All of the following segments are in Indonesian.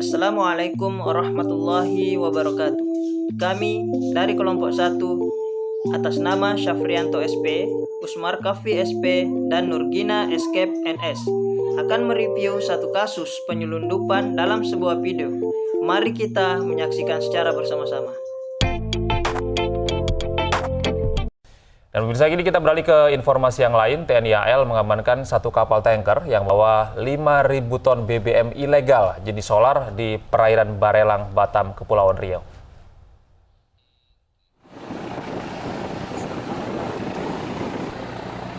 Assalamualaikum warahmatullahi wabarakatuh. Kami dari kelompok 1 atas nama Syafrianto SP, Usmar Kafi SP, dan Nurgina Escape NS akan mereview satu kasus penyelundupan dalam sebuah video. Mari kita menyaksikan secara bersama-sama. Dan pemirsa, kini kita beralih ke informasi yang lain. TNI AL mengamankan satu kapal tanker yang membawa 5.000 ton BBM ilegal jenis solar di perairan Barelang, Batam, Kepulauan Riau.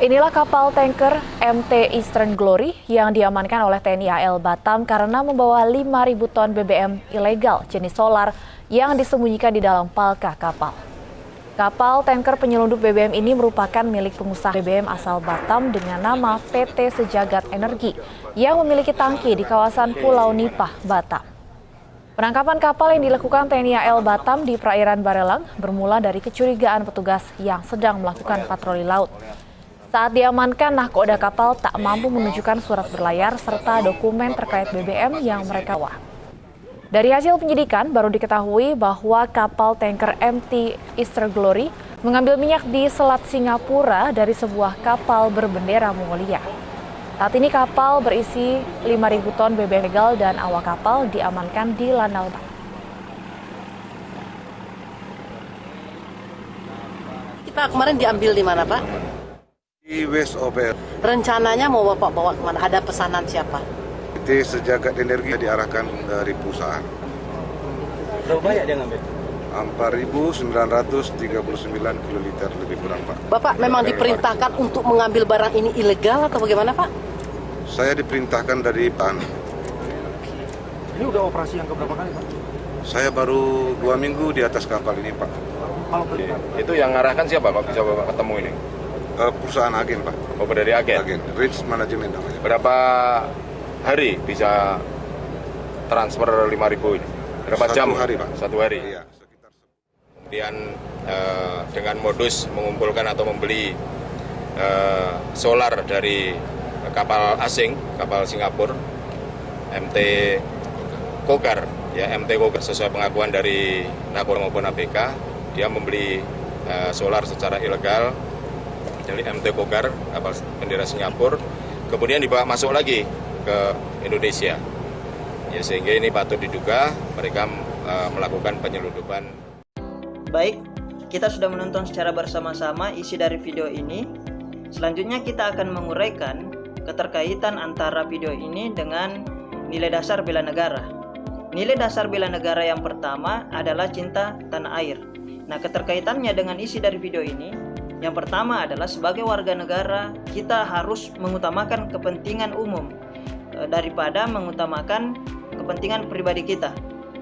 Inilah kapal tanker MT Eastern Glory yang diamankan oleh TNI AL Batam karena membawa 5.000 ton BBM ilegal jenis solar yang disembunyikan di dalam palka kapal. Kapal tanker penyelundup BBM ini merupakan milik pengusaha BBM asal Batam dengan nama PT Sejagat Energi yang memiliki tangki di kawasan Pulau Nipah, Batam. Penangkapan kapal yang dilakukan TNI AL Batam di perairan Barelang bermula dari kecurigaan petugas yang sedang melakukan patroli laut. Saat diamankan, nahkoda kapal tak mampu menunjukkan surat berlayar serta dokumen terkait BBM yang mereka bawa. Dari hasil penyidikan, baru diketahui bahwa kapal tanker MT Eastern Glory mengambil minyak di Selat Singapura dari sebuah kapal berbendera Mongolia. Saat ini kapal berisi 5.000 ton BBM ilegal dan awak kapal diamankan di Lanal Batam. Pak, kemarin diambil di mana, Pak? Di West Ober. Rencananya mau Bapak bawa kemana? Ada pesanan siapa? PT Sejagat Energi diarahkan dari perusahaan. Berapa banyak dia ngambil? 4.939 kiloliter lebih kurang, Pak. Bapak memang diperintahkan untuk mengambil barang ini ilegal atau bagaimana, Pak? Saya diperintahkan dari PAN. Ini udah operasi yang keberapa kali, Pak? Saya baru 2 minggu di atas kapal ini, Pak. Itu yang ngarahkan siapa, Pak? Bisa Bapak ketemu ini? Perusahaan agen, Pak. Oh, dari agen? Agen, Rich Management namanya. Berapa hari bisa transfer 5.000 ini? Berapa jam? 1 hari, Pak. 1 hari. Iya. Kemudian dengan modus mengumpulkan atau membeli solar dari kapal asing, kapal Singapura, MT Kogar, ya MT Kogar sesuai pengakuan dari Nakor maupun ABK, dia membeli solar secara ilegal dari MT Kogar, kapal bendera Singapura, kemudian dibawa masuk lagi ke Indonesia. Ya, sehingga ini patut diduga mereka melakukan penyelundupan. Baik, kita sudah menonton secara bersama-sama isi dari video ini. Selanjutnya kita akan menguraikan keterkaitan antara video ini dengan nilai dasar bela negara. Nilai dasar bela negara yang pertama adalah cinta tanah air. Nah, keterkaitannya dengan isi dari video ini, yang pertama adalah sebagai warga negara, kita harus mengutamakan kepentingan umum daripada mengutamakan kepentingan pribadi kita.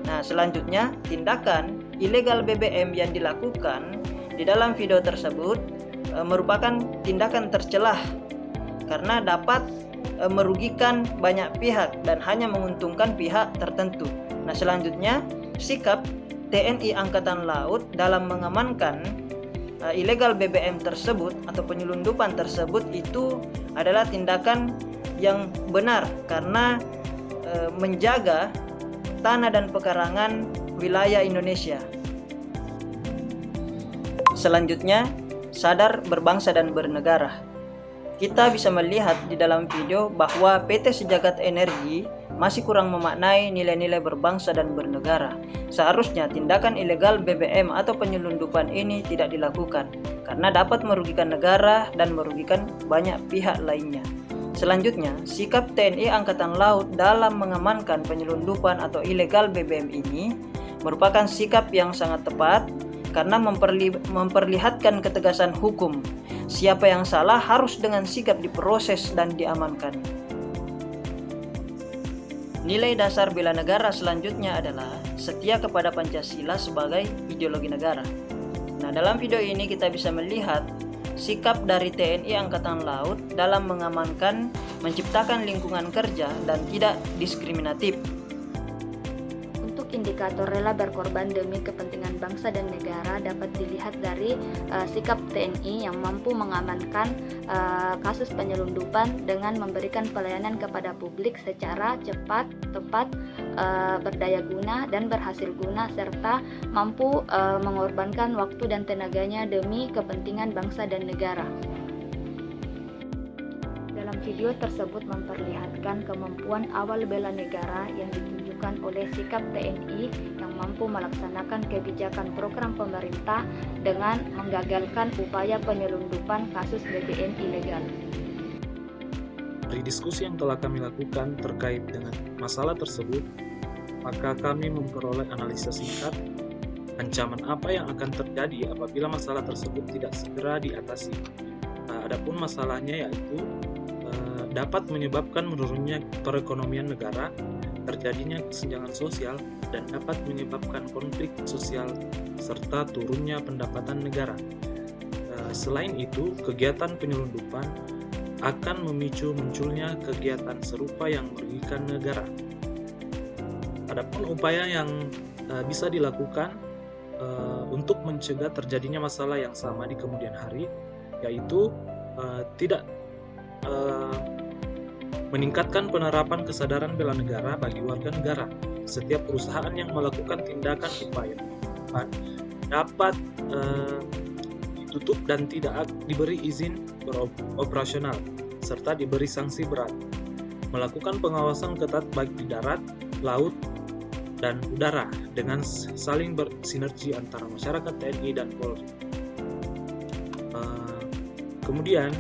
Nah, selanjutnya tindakan ilegal BBM yang dilakukan di dalam video tersebut merupakan tindakan tercelah karena dapat merugikan banyak pihak dan hanya menguntungkan pihak tertentu. Nah, selanjutnya sikap TNI Angkatan Laut dalam mengamankan ilegal BBM tersebut atau penyelundupan tersebut itu adalah tindakan yang benar karena menjaga tanah dan pekarangan wilayah Indonesia. Selanjutnya, sadar berbangsa dan bernegara. Kita bisa melihat di dalam video bahwa PT Sejagat Energi masih kurang memaknai nilai-nilai berbangsa dan bernegara. Seharusnya tindakan ilegal BBM atau penyelundupan ini tidak dilakukan karena dapat merugikan negara dan merugikan banyak pihak lainnya. Selanjutnya, sikap TNI Angkatan Laut dalam mengamankan penyelundupan atau ilegal BBM ini merupakan sikap yang sangat tepat karena memperlihatkan ketegasan hukum. Siapa yang salah harus dengan sigap diproses dan diamankan. Nilai dasar bela negara selanjutnya adalah setia kepada Pancasila sebagai ideologi negara. Nah, dalam video ini kita bisa melihat sikap dari TNI Angkatan Laut dalam mengamankan, menciptakan lingkungan kerja dan tidak diskriminatif. Untuk indikator indikator rela berkorban demi kepentingan bangsa dan negara dapat dilihat dari sikap TNI yang mampu mengamankan kasus penyelundupan dengan memberikan pelayanan kepada publik secara cepat, tepat, berdaya guna dan berhasil guna, serta mampu mengorbankan waktu dan tenaganya demi kepentingan bangsa dan negara. Dalam video tersebut memperlihatkan kemampuan awal bela negara yang ditunjukkan oleh sikap TNI yang mampu melaksanakan kebijakan program pemerintah dengan menggagalkan upaya penyelundupan kasus BBM ilegal. Dari diskusi yang telah kami lakukan terkait dengan masalah tersebut, maka kami memperoleh analisa singkat ancaman apa yang akan terjadi apabila masalah tersebut tidak segera diatasi. Adapun masalahnya yaitu dapat menyebabkan menurunnya perekonomian negara, terjadinya kesenjangan sosial, dan dapat menyebabkan konflik sosial serta turunnya pendapatan negara. Selain itu, kegiatan penyelundupan akan memicu munculnya kegiatan serupa yang merugikan negara. Adapun upaya yang bisa dilakukan untuk mencegah terjadinya masalah yang sama di kemudian hari, yaitu tidak meningkatkan penerapan kesadaran bela negara bagi warga negara. Setiap perusahaan yang melakukan tindakan upaya dapat ditutup dan tidak diberi izin beroperasional, serta diberi sanksi berat. Melakukan pengawasan ketat baik di darat, laut, dan udara dengan saling bersinergi antara masyarakat, TNI, dan Polri. Kemudian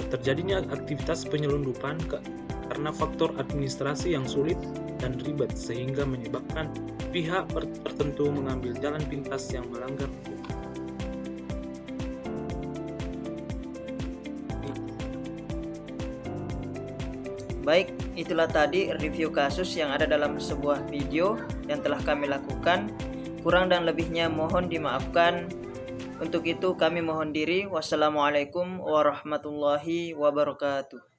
terjadinya aktivitas penyelundupan karena faktor administrasi yang sulit dan ribet sehingga menyebabkan pihak tertentu mengambil jalan pintas yang melanggar hukum. Baik, itulah tadi review kasus yang ada dalam sebuah video yang telah kami lakukan. Kurang dan lebihnya mohon dimaafkan. Untuk itu kami mohon diri. Wassalamualaikum warahmatullahi wabarakatuh.